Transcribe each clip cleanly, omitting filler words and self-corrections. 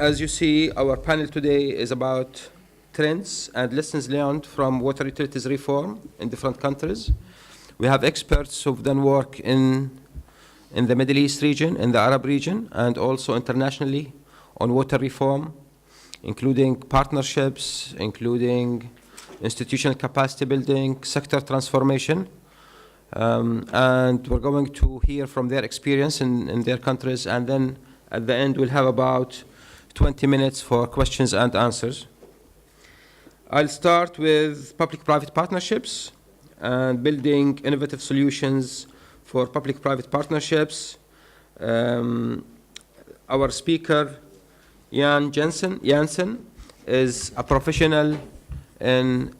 As you see, our panel today is about trends and lessons learned from water utilities reform in different countries. We have experts who've done work in the Middle East region, in the Arab region, and also internationally on water reform, including partnerships, including institutional capacity building, sector transformation. And we're going to hear from their experience in their countries, and then at the end we'll have about 20 minutes for questions and answers. I'll start with public-private partnerships and building innovative solutions for public-private partnerships. Our speaker, Jan Jansen, is a professional in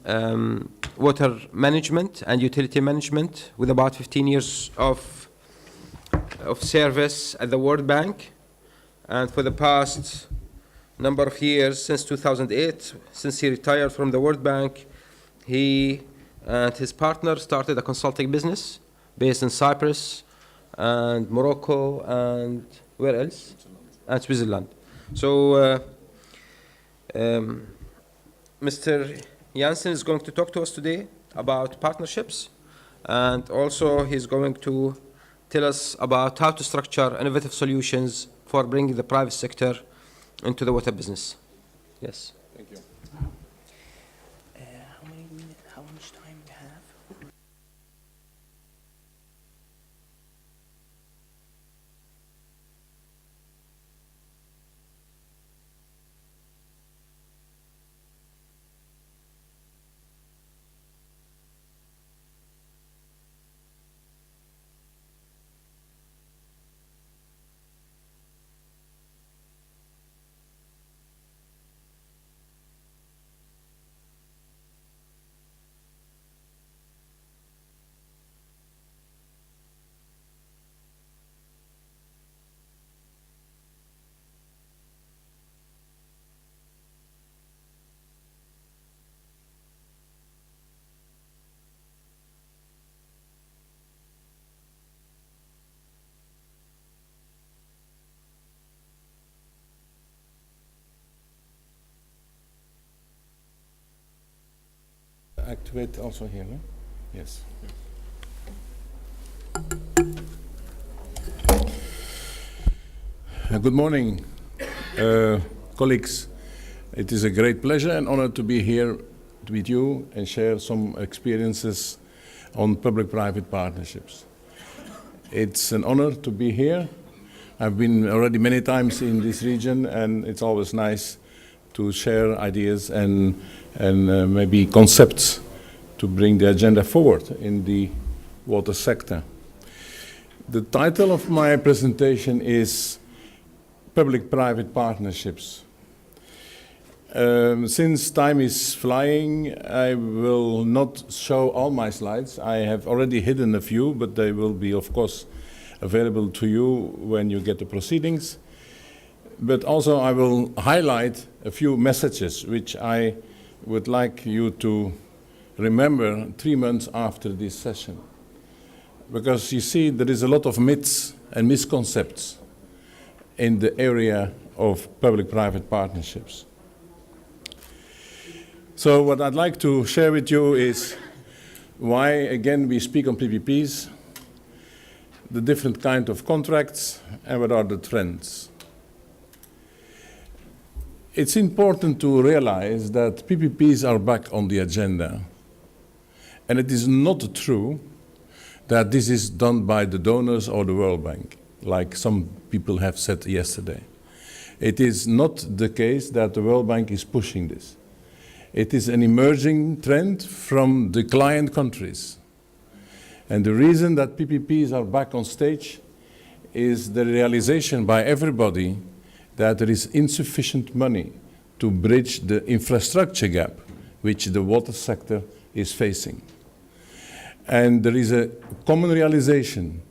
water management and utility management with about 15 years of service at the World Bank. And for the past number of years, since 2008, since he retired from the World Bank, he and his partner started a consulting business based in Cyprus and Morocco and where else? And Switzerland. So Mr. Jansen is going to talk to us today about partnerships, and also he's going to tell us about how to structure innovative solutions for bringing the private sector into the water business. Yes. Thank you. How many minutes? How much time we have? Activate also here, no? Yes. Good morning, colleagues. It is a great pleasure and honor to be here with you and share some experiences on public-private partnerships. It's an honor to be here. I've been already many times in this region, and it's always nice to share ideas and maybe concepts to bring the agenda forward in the water sector. The title of my presentation is Public-Private Partnerships. Since time is flying, I will not show all my slides. I have already hidden a few, but they will be, of course, available to you when you get the proceedings. But also I will highlight a few messages which I would like you to remember 3 months after this session. Because you see, there is a lot of myths and misconceptions in the area of public-private partnerships. So what I'd like to share with you is why, again, we speak on PPPs, the different kind of contracts, and what are the trends. It's important to realize that PPPs are back on the agenda. And it is not true that this is done by the donors or the World Bank, like some people have said yesterday. It is not the case that the World Bank is pushing this. It is an emerging trend from the client countries. And the reason that PPPs are back on stage is the realization by everybody that there is insufficient money to bridge the infrastructure gap which the water sector is facing. And there is a common realization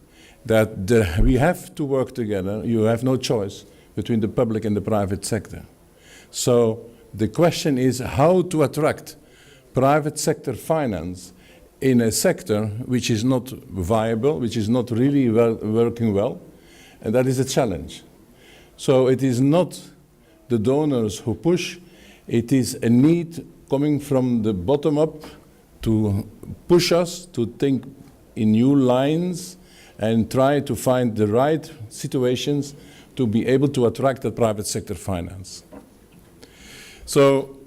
that we have to work together. You have no choice between the public and the private sector. So the question is how to attract private sector finance in a sector which is not viable, which is not really working well, and that is a challenge. So it is not the donors who push. It is a need coming from the bottom up to push us to think in new lines and try to find the right situations to be able to attract the private sector finance. So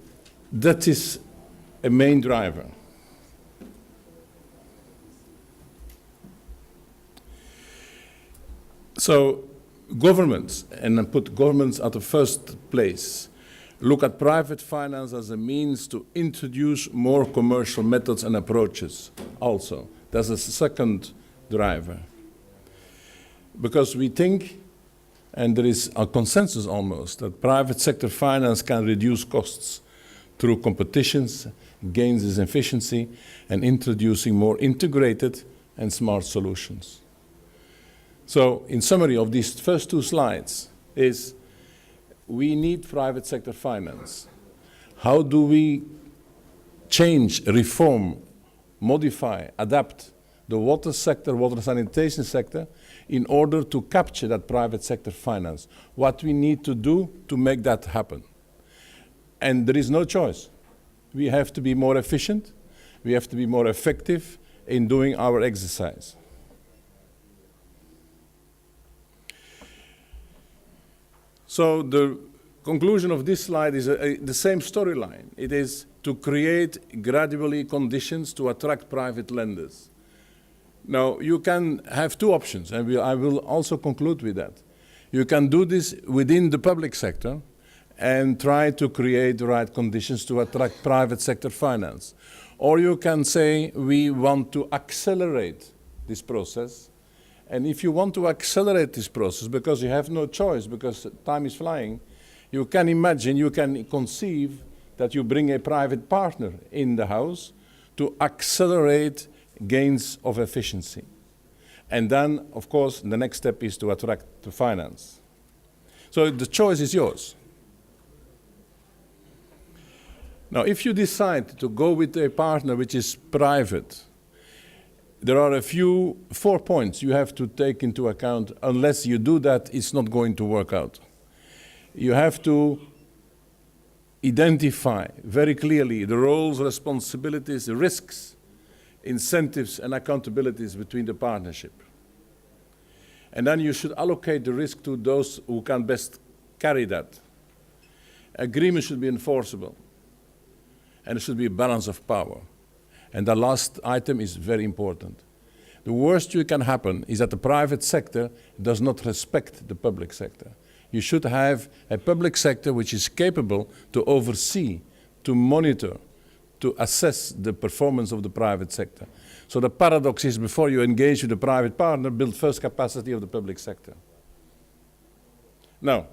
that is a main driver. So governments, and I put governments at the first place, look at private finance as a means to introduce more commercial methods and approaches also. That's a second driver. Because we think, and there is a consensus almost, that private sector finance can reduce costs through competitions, gains in efficiency, and introducing more integrated and smart solutions. So in summary of these first two slides is we need private sector finance. How do we change, reform, modify, adapt the water sector, water sanitation sector in order to capture that private sector finance? What we need to do to make that happen. And there is no choice. We have to be more efficient. We have to be more effective in doing our exercise. So the conclusion of this slide is the same storyline. It is to create gradually conditions to attract private lenders. Now, you can have two options, and I will also conclude with that. You can do this within the public sector and try to create the right conditions to attract private sector finance. Or you can say, we want to accelerate this process. And if you want to accelerate this process, because you have no choice, because time is flying, you can imagine, you can conceive that you bring a private partner in the house to accelerate gains of efficiency. And then, of course, the next step is to attract the finance. So the choice is yours. Now, if you decide to go with a partner which is private, there are 4 points you have to take into account. Unless you do that, it's not going to work out. You have to identify very clearly the roles, responsibilities, risks, incentives, and accountabilities between the partnership. And then you should allocate the risk to those who can best carry that. Agreement should be enforceable, and it should be a balance of power. And the last item is very important. The worst that can happen is that the private sector does not respect the public sector. You should have a public sector which is capable to oversee, to monitor, to assess the performance of the private sector. So the paradox is, before you engage with a private partner, build first capacity of the public sector. Now,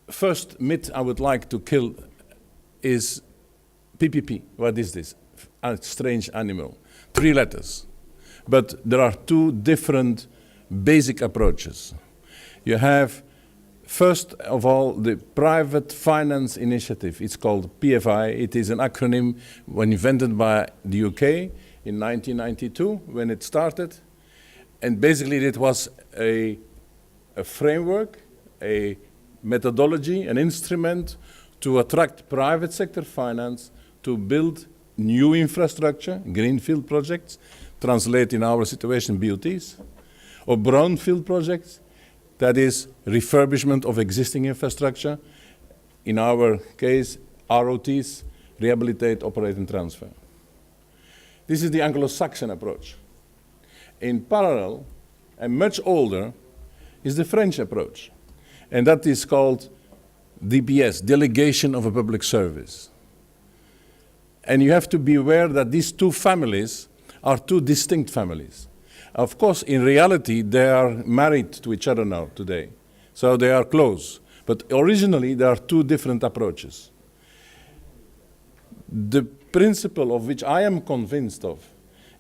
first myth I would like to kill is PPP. What is this? A strange animal. 3 letters. But there are 2 different basic approaches. You have, first of all, the Private Finance Initiative. It's called PFI. It is an acronym invented by the UK in 1992 when it started. And basically it was a framework, a methodology, an instrument to attract private sector finance to build new infrastructure, greenfield projects, translate in our situation BOTs, or brownfield projects, that is refurbishment of existing infrastructure, in our case ROTs, rehabilitate, operate and transfer. This is the Anglo-Saxon approach. In parallel, and much older, is the French approach, and that is called DPS, Delegation of a Public Service. And you have to be aware that these 2 families are 2 distinct families. Of course, in reality, they are married to each other now today. So they are close. But originally, there are 2 different approaches. The principle of which I am convinced of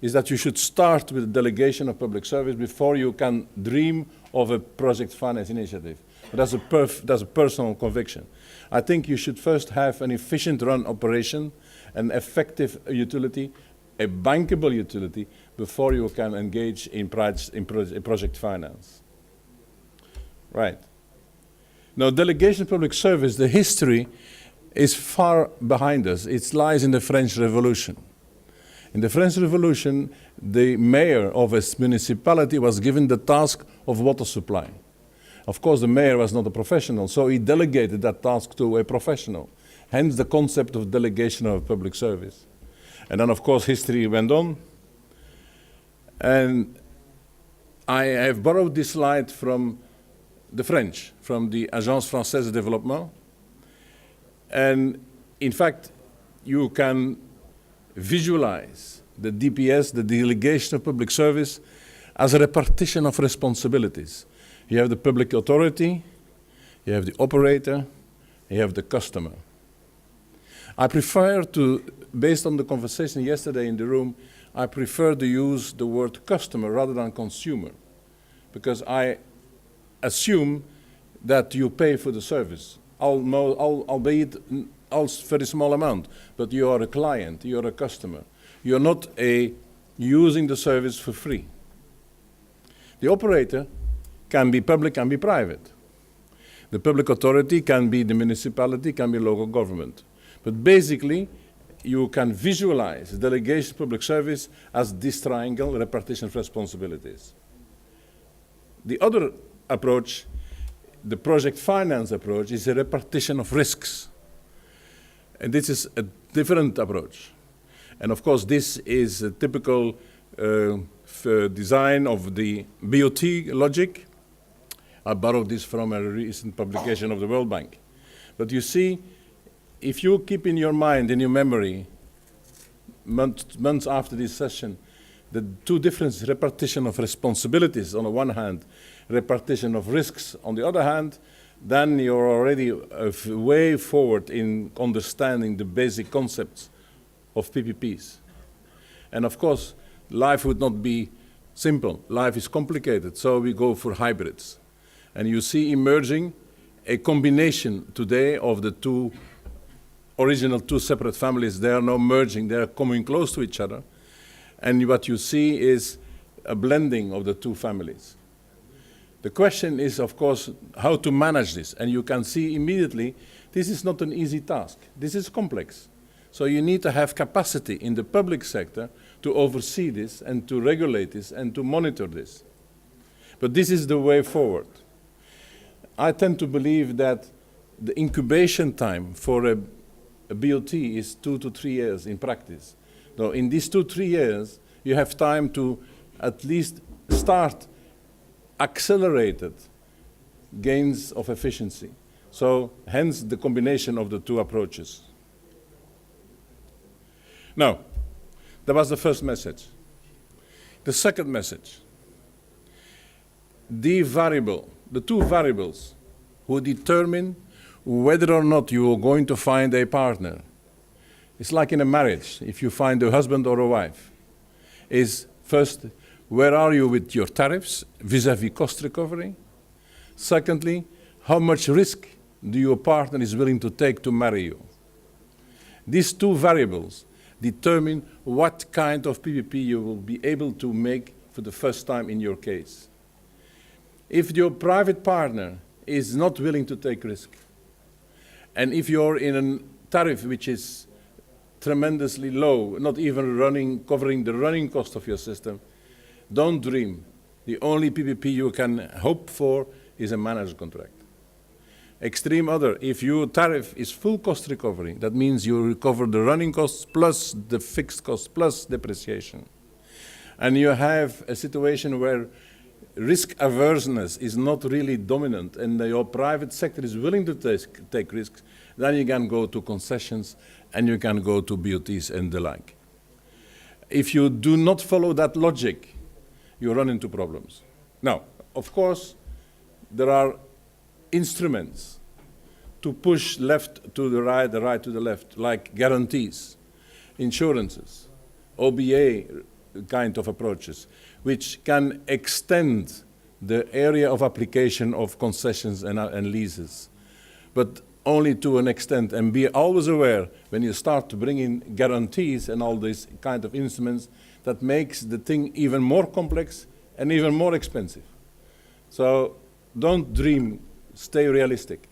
is that you should start with delegation of public service before you can dream of a project finance initiative. That's a personal conviction. I think you should first have an efficient run operation, an effective utility, a bankable utility, before you can engage in project finance. Right. Now, delegation of public service, the history is far behind us. It lies in the French Revolution. In the French Revolution, the mayor of a municipality was given the task of water supply. Of course, the mayor was not a professional, so he delegated that task to a professional. Hence the concept of delegation of public service. And then, of course, history went on. And I have borrowed this slide from the French, from the Agence Française de Développement. And in fact, you can visualize the DPS, the delegation of public service, as a repartition of responsibilities. You have the public authority, you have the operator, you have the customer. I prefer to, based on the conversation yesterday in the room, I prefer to use the word customer rather than consumer, because I assume that you pay for the service, albeit a very small amount, but you are a client, you are a customer. You're not using the service for free. The operator can be public, can be private. The public authority can be the municipality, can be local government. But basically, you can visualize delegation of public service as this triangle, repartition of responsibilities. The other approach, the project finance approach, is a repartition of risks. And this is a different approach. And of course, this is a typical design of the BOT logic. I borrowed this from a recent publication of the World Bank. But you see, if you keep in your mind, in your memory, months after this session, the two different repartition of responsibilities on the one hand, repartition of risks on the other hand, then you're already way forward in understanding the basic concepts of PPPs. And of course, life would not be simple. Life is complicated, so we go for hybrids. And you see emerging a combination today of the two original two separate families. They are now merging, they are coming close to each other. And what you see is a blending of the two families. The question is, of course, how to manage this. And you can see immediately, this is not an easy task. This is complex. So you need to have capacity in the public sector to oversee this and to regulate this and to monitor this. But this is the way forward. I tend to believe that the incubation time for a BOT is 2 to 3 years in practice. Now, in these 2 to 3 years, you have time to at least start accelerated gains of efficiency. So, hence the combination of the two approaches. Now, that was the first message. The second message, the two variables who determine whether or not you are going to find a partner. It's like in a marriage, if you find a husband or a wife, is first, where are you with your tariffs vis-à-vis cost recovery? Secondly, how much risk do your partner is willing to take to marry you? These two variables determine what kind of PPP you will be able to make for the first time in your case. If your private partner is not willing to take risk, and if you're in a tariff which is tremendously low, not even covering the running cost of your system, don't dream. The only PPP you can hope for is a managed contract. Extreme other, if your tariff is full cost recovery, that means you recover the running costs plus the fixed costs plus depreciation. And you have a situation where risk averseness is not really dominant and your private sector is willing to take risks, then you can go to concessions and you can go to BOTs and the like. If you do not follow that logic, you run into problems. Now, of course, there are instruments to push left to the right to the left, like guarantees, insurances, OBA kind of approaches, which can extend the area of application of concessions and leases, but only to an extent. And be always aware when you start to bring in guarantees and all these kind of instruments, that makes the thing even more complex and even more expensive. So don't dream, stay realistic.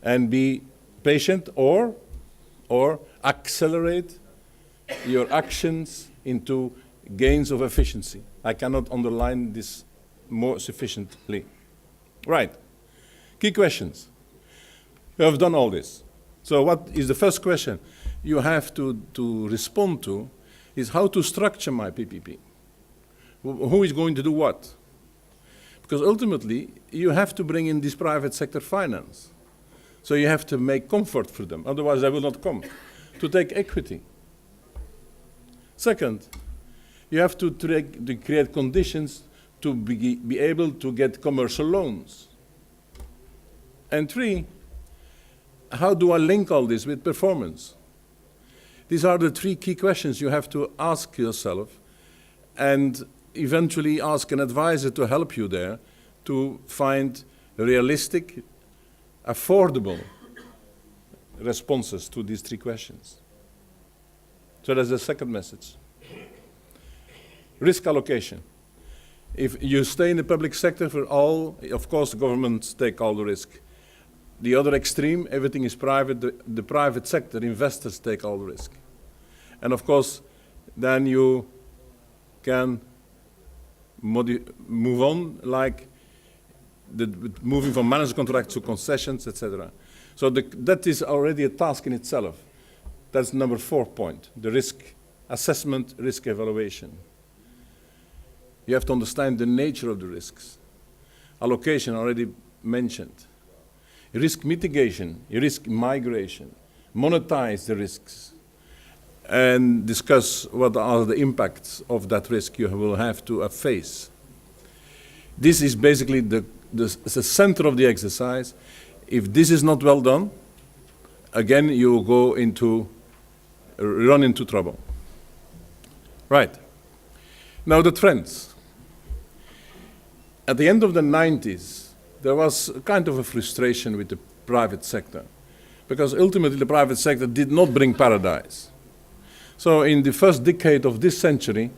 And be patient or accelerate your actions into gains of efficiency. I cannot underline this more sufficiently. Right. Key questions. You have done all this. So what is the first question you have to respond to is how to structure my PPP. Who is going to do what? Because ultimately, you have to bring in this private sector finance. So you have to make comfort for them, otherwise they will not come. To take equity. Second, you have to create conditions to be able to get commercial loans. And three, how do I link all this with performance? These are the three key questions you have to ask yourself and eventually ask an advisor to help you there to find realistic, affordable responses to these three questions. So that's the second message. Risk allocation. If you stay in the public sector for all, of course, the governments take all the risk. The other extreme, everything is private, the private sector, investors take all the risk. And of course, then you can move on, like moving from managed contracts to concessions, etc. So that is already a task in itself. That's number 4 point, the risk assessment, risk evaluation. You have to understand the nature of the risks. Allocation, already mentioned. Risk mitigation, risk migration, monetize the risks, and discuss what are the impacts of that risk you will have to face. This is basically the center of the exercise. If this is not well done, again, you will run into trouble. Right. Now the trends. At the end of the 90s, there was kind of a frustration with the private sector, because ultimately the private sector did not bring paradise. So in the first decade of this century,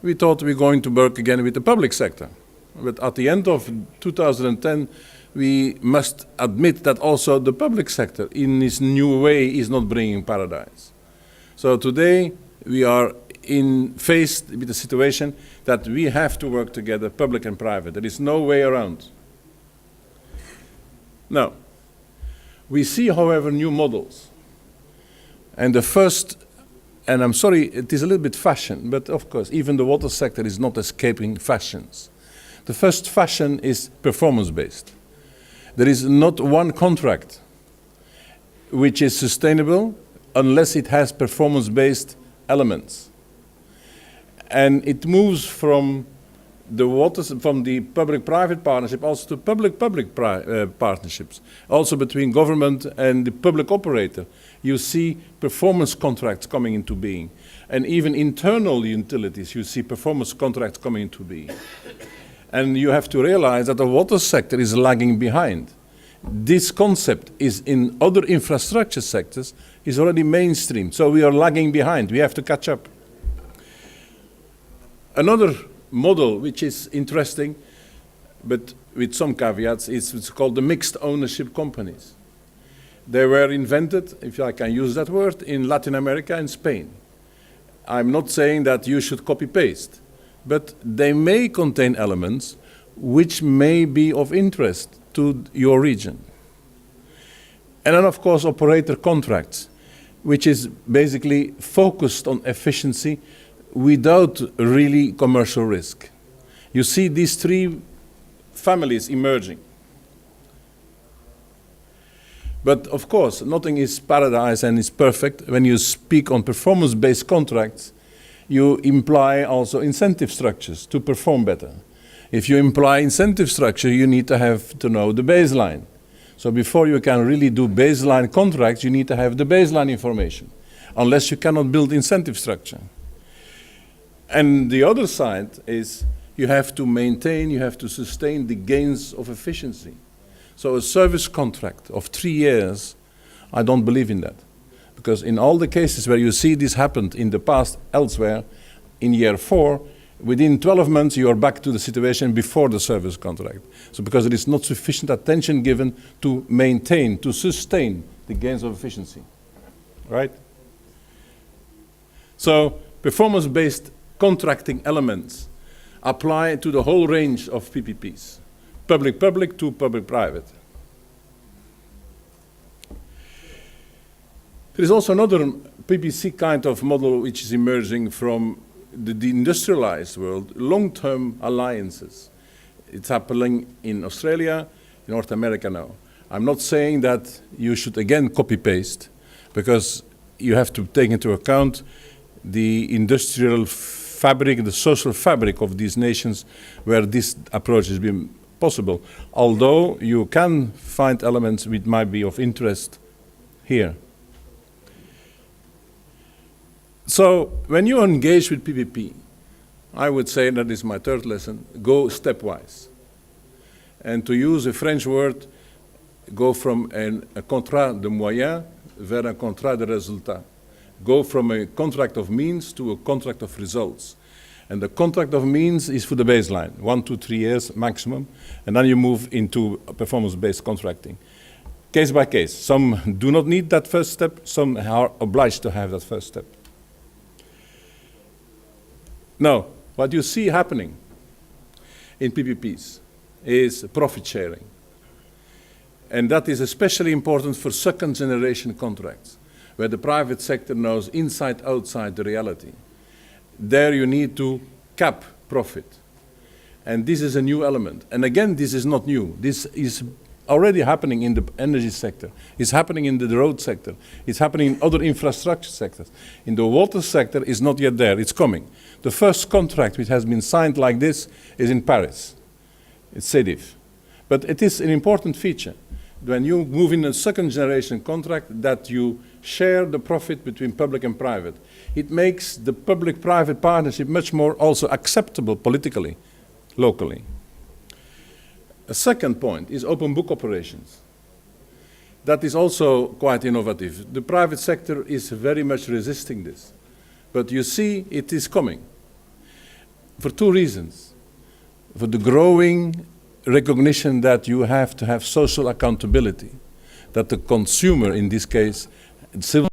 we thought we were going to work again with the public sector. But at the end of 2010, we must admit that also the public sector, in its new way, is not bringing paradise. So today, we are faced with the situation that we have to work together, public and private. There is no way around. Now, we see, however, new models. And the first, and I'm sorry, it is a little bit fashion, but of course, even the water sector is not escaping fashions. The first fashion is performance-based. There is not one contract which is sustainable unless it has performance-based elements. And it moves from the public-private partnership also to public-public partnerships, also between government and the public operator. You see performance contracts coming into being. And even internal utilities, you see performance contracts coming into being. And you have to realize that the water sector is lagging behind. This concept is in other infrastructure sectors is already mainstream. So we are lagging behind. We have to catch up. Another model which is interesting, but with some caveats, is what's called the mixed ownership companies. They were invented, if I can use that word, in Latin America and Spain. I'm not saying that you should copy-paste, but they may contain elements which may be of interest to your region. And then, of course, operator contracts, which is basically focused on efficiency without really commercial risk. You see these three families emerging. But of course, nothing is paradise and is perfect. When you speak on performance-based contracts, you imply also incentive structures to perform better. If you imply incentive structure, you need to have to know the baseline. So before you can really do baseline contracts, you need to have the baseline information, unless you cannot build incentive structure. And the other side is you have to maintain, you have to sustain the gains of efficiency. So a service contract of 3 years, I don't believe in that. Because in all the cases where you see this happened in the past elsewhere, in year 4, within 12 months you are back to the situation before the service contract. So because there is not sufficient attention given to maintain, to sustain the gains of efficiency, right? So performance-based contracting elements apply to the whole range of PPPs, public-public to public-private. There is also another PPC kind of model which is emerging from the deindustrialized world, long-term alliances. It's happening in Australia, in North America now. I'm not saying that you should again copy-paste, because you have to take into account the industrial fabric, the social fabric of these nations where this approach has been possible, although you can find elements which might be of interest here. So when you engage with PPP, I would say, that is my third lesson, go stepwise. And to use a French word, go from a contrat de moyens vers un contrat de résultat. Go from a contract of means to a contract of results. And the contract of means is for the baseline, 1 to 3 years maximum, and then you move into performance-based contracting. Case by case. Some do not need that first step, some are obliged to have that first step. Now, what you see happening in PPPs is profit sharing. And that is especially important for second generation contracts, where the private sector knows inside, outside the reality. There you need to cap profit. And this is a new element. And again, this is not new. This is already happening in the energy sector. It's happening in the road sector. It's happening in other infrastructure sectors. In the water sector, it's not yet there. It's coming. The first contract which has been signed like this is in Paris. It's CEDIF. But it is an important feature. When you move in a second generation contract, that you share the profit between public and private. It makes the public-private partnership much more also acceptable politically, locally. A second point is open book operations. That is also quite innovative. The private sector is very much resisting this. But you see it is coming for two reasons. For the growing recognition that you have to have social accountability, that the consumer, in this case, civil